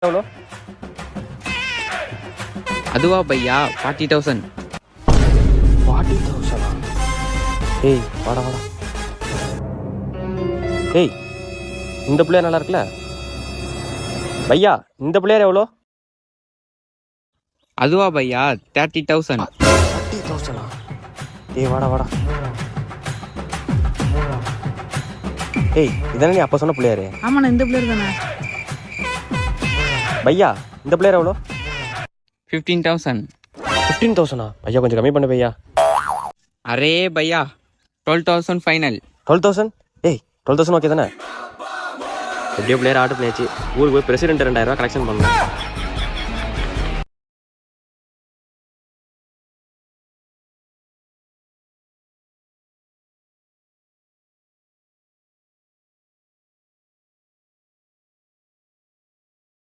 எவ்வளோ? அதுவா பையா 40,000. 40,000 ஏய் வாடா வாடா. ஏய் இந்த பிள்ளையர் நல்லா இருக்குல்ல பையா, இந்த பிள்ளையர் எவ்வளோ? அதுவா பையா 30,000. 40,000 ஏய் வாடா வாடா. ஏய் இதானே நீ அப்போ சொன்ன பிள்ளையாரு? ஆமாண்ணா, இந்த பிள்ளையர் தானே. பையா இந்த பிள்ளையர் எவ்வளோ? 15,000. 15,000 பையா, கொஞ்சம் கம்மி பண்ணு பையா. அரே பையா 12,000 ஃபைனல். 12,000 ஏய் 12,000 ஓகே தானே? எப்படியோ பிள்ளையர் ஆர்டர் பண்ணியாச்சு. ஊருக்கு போய் பிரசிடென்ட் 2,000 ரூபா கலெக்ஷன் பண்ணணும்.